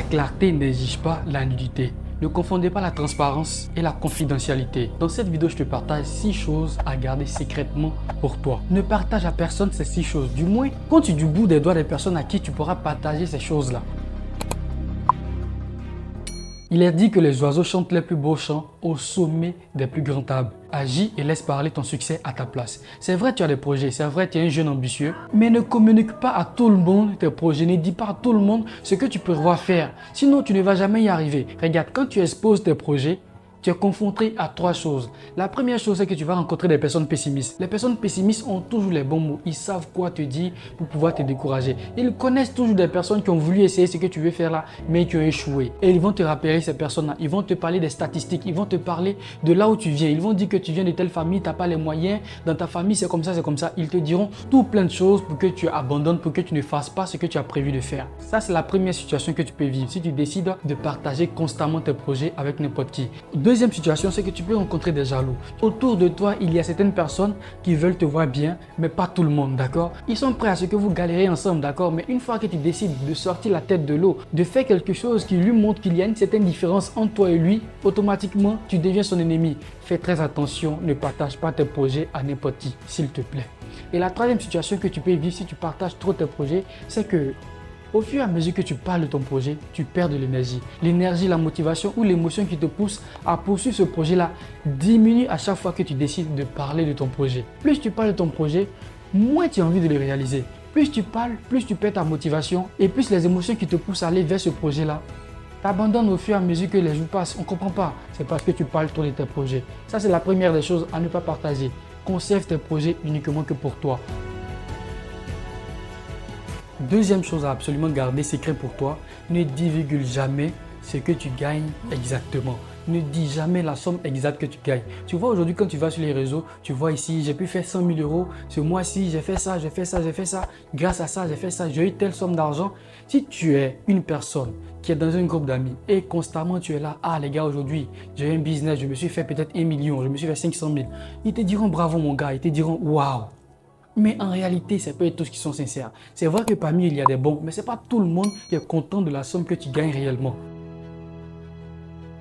clarté n'exige pas la nudité. Ne confondez pas la transparence et la confidentialité. Dans cette vidéo, je te partage 6 choses à garder secrètement pour toi. Ne partage à personne ces 6 choses. Du moins, compte du bout des doigts des personnes à qui tu pourras partager ces choses-là. Il est dit que les oiseaux chantent les plus beaux chants au sommet des plus grands arbres. Agis et laisse parler ton succès à ta place. C'est vrai, tu as des projets, c'est vrai, tu es un jeune ambitieux, mais ne communique pas à tout le monde tes projets. Ne dis pas à tout le monde ce que tu prévois faire. Sinon, tu ne vas jamais y arriver. Regarde, quand tu exposes tes projets, tu es confronté à 3 choses. La première chose, c'est que tu vas rencontrer des personnes pessimistes. Les personnes pessimistes ont toujours les bons mots. Ils savent quoi te dire pour pouvoir te décourager. Ils connaissent toujours des personnes qui ont voulu essayer ce que tu veux faire là, mais qui ont échoué. Et ils vont te rappeler ces personnes-là. Ils vont te parler des statistiques. Ils vont te parler de là où tu viens. Ils vont dire que tu viens de telle famille, tu n'as pas les moyens. Dans ta famille, c'est comme ça, c'est comme ça. Ils te diront tout plein de choses pour que tu abandonnes, pour que tu ne fasses pas ce que tu as prévu de faire. Ça, c'est la première situation que tu peux vivre si tu décides de partager constamment tes projets avec n'importe qui. Deuxième situation, c'est que tu peux rencontrer des jaloux. Autour de toi, il y a certaines personnes qui veulent te voir bien, mais pas tout le monde, d'accord? Ils sont prêts à ce que vous galérez ensemble, d'accord? Mais une fois que tu décides de sortir la tête de l'eau, de faire quelque chose qui lui montre qu'il y a une certaine différence entre toi et lui, automatiquement, tu deviens son ennemi. Fais très attention, ne partage pas tes projets à n'importe qui, s'il te plaît. Et la troisième situation que tu peux vivre si tu partages trop tes projets, c'est que au fur et à mesure que tu parles de ton projet, tu perds de l'énergie. L'énergie, la motivation ou l'émotion qui te pousse à poursuivre ce projet-là diminue à chaque fois que tu décides de parler de ton projet. Plus tu parles de ton projet, moins tu as envie de le réaliser. Plus tu parles, plus tu perds ta motivation et plus les émotions qui te poussent à aller vers ce projet-là t'abandonnent au fur et à mesure que les jours passent. On ne comprend pas. C'est parce que tu parles trop de tes projets. Ça, c'est la première des choses à ne pas partager. Conserve tes projets uniquement que pour toi. Deuxième chose à absolument garder secret pour toi, ne divulgue jamais ce que tu gagnes exactement. Ne dis jamais la somme exacte que tu gagnes. Tu vois aujourd'hui quand tu vas sur les réseaux, tu vois ici, j'ai pu faire 100 000 euros, ce mois-ci, j'ai fait ça, j'ai fait ça, j'ai fait ça. Grâce à ça, j'ai fait ça, j'ai eu telle somme d'argent. Si tu es une personne qui est dans un groupe d'amis et constamment tu es là, ah les gars aujourd'hui, j'ai un business, je me suis fait peut-être 1 million, je me suis fait 500 000. Ils te diront bravo mon gars, ils te diront waouh. Mais en réalité, c'est pas tous qui sont sincères. C'est vrai que parmi eux, il y a des bons, mais ce n'est pas tout le monde qui est content de la somme que tu gagnes réellement.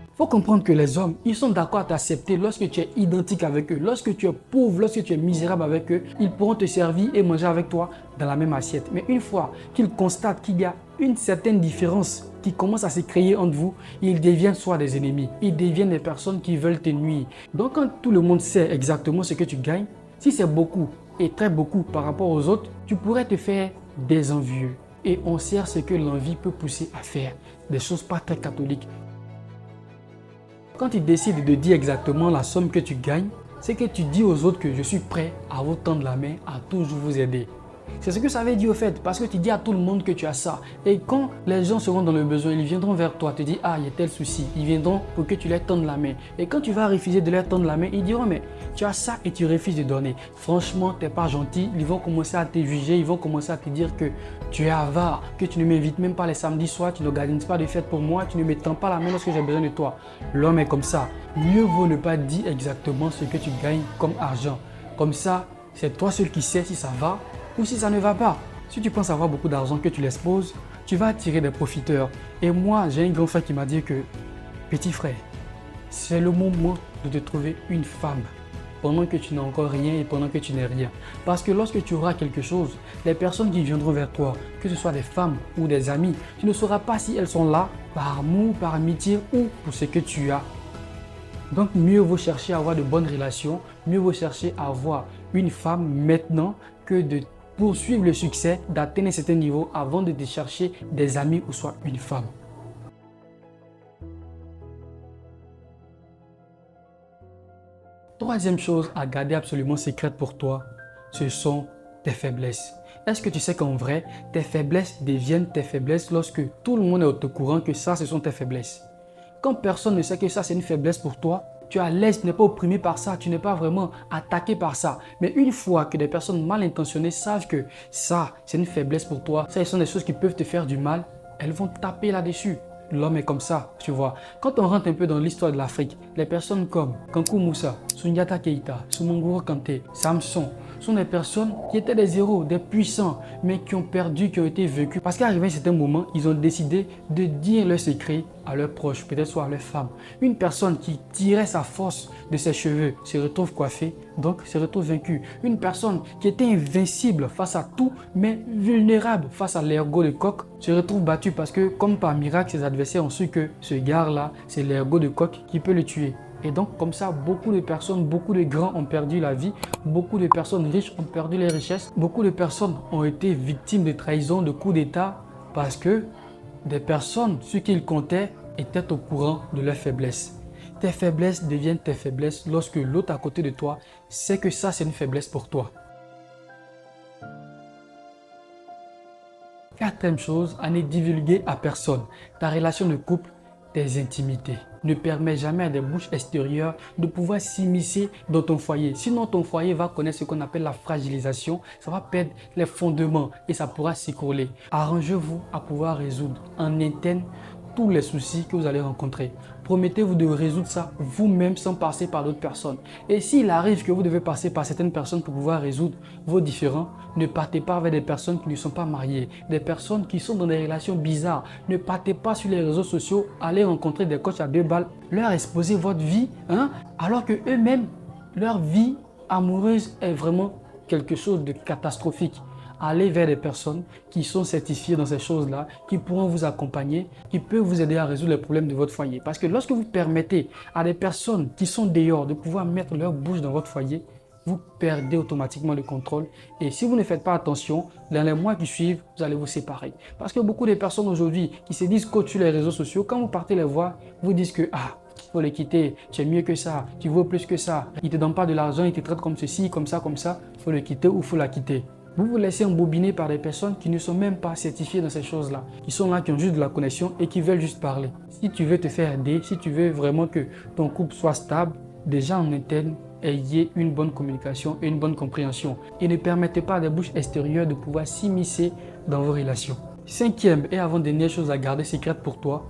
Il faut comprendre que les hommes, ils sont d'accord à t'accepter lorsque tu es identique avec eux. Lorsque tu es pauvre, lorsque tu es misérable avec eux, ils pourront te servir et manger avec toi dans la même assiette. Mais une fois qu'ils constatent qu'il y a une certaine différence qui commence à se créer entre vous, ils deviennent soit des ennemis, ils deviennent des personnes qui veulent te nuire. Donc quand tout le monde sait exactement ce que tu gagnes, si c'est beaucoup et très beaucoup par rapport aux autres, tu pourrais te faire des envieux. Et on sert ce que l'envie peut pousser à faire. Des choses pas très catholiques. Quand tu décides de dire exactement la somme que tu gagnes, c'est que tu dis aux autres que je suis prêt à vous tendre la main, à toujours vous aider. C'est ce que ça veut dire au fait, parce que tu dis à tout le monde que tu as ça. Et quand les gens seront dans le besoin, ils viendront vers toi, te dire ah il y a tel souci. Ils viendront pour que tu leur tendes la main. Et quand tu vas refuser de leur tendre la main, ils diront mais tu as ça et tu refuses de donner. Franchement, tu n'es pas gentil. Ils vont commencer à te juger, ils vont commencer à te dire que tu es avare, que tu ne m'invites même pas les samedis soirs, tu n'organises pas de fête pour moi, tu ne me tends pas la main lorsque j'ai besoin de toi. L'homme est comme ça. Mieux vaut ne pas dire exactement ce que tu gagnes comme argent. Comme ça, c'est toi seul qui sais si ça va ou si ça ne va pas. Si tu penses avoir beaucoup d'argent que tu l'exposes, tu vas attirer des profiteurs. Et moi, j'ai un grand frère qui m'a dit que, petit frère, c'est le moment de te trouver une femme pendant que tu n'as encore rien et pendant que tu n'es rien. Parce que lorsque tu auras quelque chose, les personnes qui viendront vers toi, que ce soit des femmes ou des amis, tu ne sauras pas si elles sont là par amour, par amitié ou pour ce que tu as. Donc mieux vaut chercher à avoir de bonnes relations, mieux vaut chercher à avoir une femme maintenant que de poursuivre le succès, d'atteindre un certain niveau avant de te chercher des amis ou soit une femme. Troisième chose à garder absolument secrète pour toi, ce sont tes faiblesses. Est-ce que tu sais qu'en vrai, tes faiblesses deviennent tes faiblesses lorsque tout le monde est au courant que ça, ce sont tes faiblesses? Quand personne ne sait que ça, c'est une faiblesse pour toi, tu es à l'aise, tu n'es pas opprimé par ça, tu n'es pas vraiment attaqué par ça. Mais une fois que des personnes mal intentionnées savent que ça, c'est une faiblesse pour toi, ça, ce sont des choses qui peuvent te faire du mal, elles vont taper là-dessus. L'homme est comme ça, tu vois. Quand on rentre un peu dans l'histoire de l'Afrique, les personnes comme Kankou Moussa, Soundiata Keïta, Soumongoro Kanté, Samson, sont des personnes qui étaient des héros, des puissants, mais qui ont perdu, qui ont été vécus. Parce qu'arrivé à un certain moment, ils ont décidé de dire leurs secrets à leurs proches, peut-être soit à leurs femmes. Une personne qui tirait sa force de ses cheveux se retrouve coiffée, donc se retrouve vaincue. Une personne qui était invincible face à tout, mais vulnérable face à l'ergot de coq, se retrouve battue parce que, comme par miracle, ses adversaires ont su que ce gars-là, c'est l'ergot de coq qui peut le tuer. Et donc, comme ça, beaucoup de personnes, beaucoup de grands ont perdu la vie, beaucoup de personnes riches ont perdu les richesses, beaucoup de personnes ont été victimes de trahison, de coups d'État, parce que des personnes, ce qu'ils comptaient, étaient au courant de leurs faiblesses. Tes faiblesses deviennent tes faiblesses lorsque l'autre à côté de toi sait que ça, c'est une faiblesse pour toi. Quatrième chose, à ne divulguer à personne. Ta relation de couple, tes intimités. Ne permets jamais à des bouches extérieures de pouvoir s'immiscer dans ton foyer. Sinon, ton foyer va connaître ce qu'on appelle la fragilisation. Ça va perdre les fondements et ça pourra s'écrouler. Arrangez-vous à pouvoir résoudre en interne tous les soucis que vous allez rencontrer. Promettez-vous de résoudre ça vous-même sans passer par d'autres personnes. Et s'il arrive que vous devez passer par certaines personnes pour pouvoir résoudre vos différends, ne partez pas avec des personnes qui ne sont pas mariées, des personnes qui sont dans des relations bizarres. Ne partez pas sur les réseaux sociaux, allez rencontrer des coachs à 2 balles, leur exposer votre vie, alors que eux-mêmes, leur vie amoureuse est vraiment quelque chose de catastrophique. Allez vers des personnes qui sont certifiées dans ces choses-là, qui pourront vous accompagner, qui peuvent vous aider à résoudre les problèmes de votre foyer. Parce que lorsque vous permettez à des personnes qui sont dehors de pouvoir mettre leur bouche dans votre foyer, vous perdez automatiquement le contrôle. Et si vous ne faites pas attention, dans les mois qui suivent, vous allez vous séparer. Parce que beaucoup de personnes aujourd'hui qui se disent coach sur les réseaux sociaux, quand vous partez les voir, vous disent que il faut les quitter, tu es mieux que ça, tu vaux plus que ça, ils ne te donnent pas de l'argent, ils te traitent comme ceci, comme ça, il faut le quitter ou il faut la quitter. Vous vous laissez embobiner par des personnes qui ne sont même pas certifiées dans ces choses-là, qui sont là, qui ont juste de la connexion et qui veulent juste parler. Si tu veux te faire aider, si tu veux vraiment que ton couple soit stable, déjà en interne, ayez une bonne communication et une bonne compréhension. Et ne permettez pas à des bouches extérieures de pouvoir s'immiscer dans vos relations. Cinquième et avant-dernière chose à garder secrète pour toi,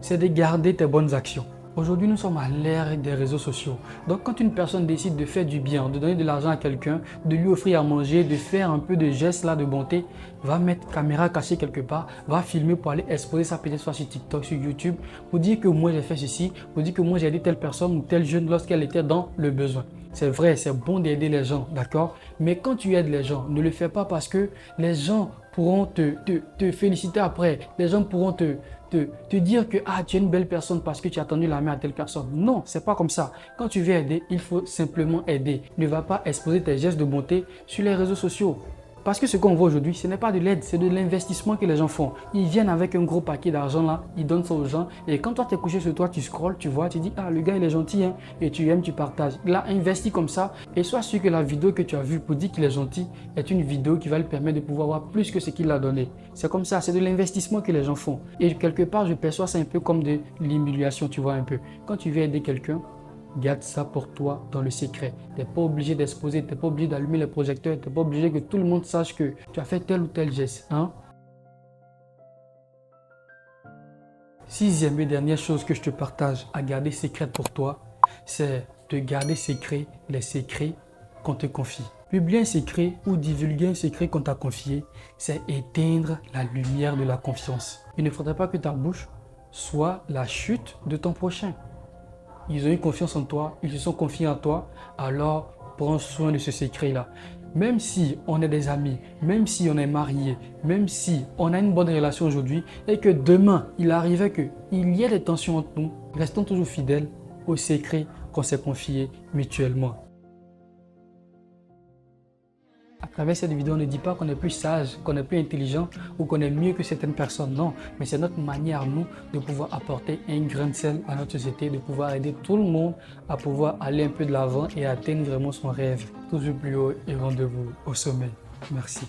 c'est de garder tes bonnes actions. Aujourd'hui, nous sommes à l'ère des réseaux sociaux. Donc, quand une personne décide de faire du bien, de donner de l'argent à quelqu'un, de lui offrir à manger, de faire un peu de gestes là de bonté, va mettre caméra cachée quelque part, va filmer pour aller exposer ça peut-être soit sur TikTok, sur YouTube, pour dire que moi j'ai fait ceci, pour dire que moi j'ai aidé telle personne ou tel jeune lorsqu'elle était dans le besoin. C'est vrai, c'est bon d'aider les gens, d'accord? Mais quand tu aides les gens, ne le fais pas parce que les gens pourront te féliciter après. Les gens pourront te dire que tu es une belle personne parce que tu as tendu la main à telle personne. Non, c'est pas comme ça. Quand tu veux aider, il faut simplement aider. Ne va pas exposer tes gestes de bonté sur les réseaux sociaux. Parce que ce qu'on voit aujourd'hui, ce n'est pas de l'aide, c'est de l'investissement que les gens font. Ils viennent avec un gros paquet d'argent là, ils donnent ça aux gens. Et quand toi tu es couché sur toi, tu scrolles, tu vois, tu dis le gars il est gentil hein, et tu aimes, tu partages. Il a investi comme ça et sois sûr que la vidéo que tu as vue pour dire qu'il est gentil est une vidéo qui va lui permettre de pouvoir avoir plus que ce qu'il a donné. C'est comme ça, c'est de l'investissement que les gens font. Et quelque part, je perçois ça un peu comme de l'humiliation, tu vois un peu. Quand tu veux aider quelqu'un, garde ça pour toi dans le secret. Tu n'es pas obligé d'exposer, tu n'es pas obligé d'allumer les projecteurs, tu n'es pas obligé que tout le monde sache que tu as fait tel ou tel geste. Sixième et dernière chose que je te partage à garder secrète pour toi, c'est de garder secret les secrets qu'on te confie. Publier un secret ou divulguer un secret qu'on t'a confié, c'est éteindre la lumière de la confiance. Il ne faudrait pas que ta bouche soit la chute de ton prochain. Ils ont eu confiance en toi, ils se sont confiés en toi, alors prends soin de ce secret-là. Même si on est des amis, même si on est mariés, même si on a une bonne relation aujourd'hui et que demain, il arrivait qu'il y ait des tensions entre nous, restons toujours fidèles au secret qu'on s'est confié mutuellement. À travers cette vidéo, on ne dit pas qu'on est plus sage, qu'on est plus intelligent ou qu'on est mieux que certaines personnes. Non, mais c'est notre manière, nous, de pouvoir apporter un grain de sel à notre société, de pouvoir aider tout le monde à pouvoir aller un peu de l'avant et atteindre vraiment son rêve. Toujours plus haut et rendez-vous au sommet. Merci.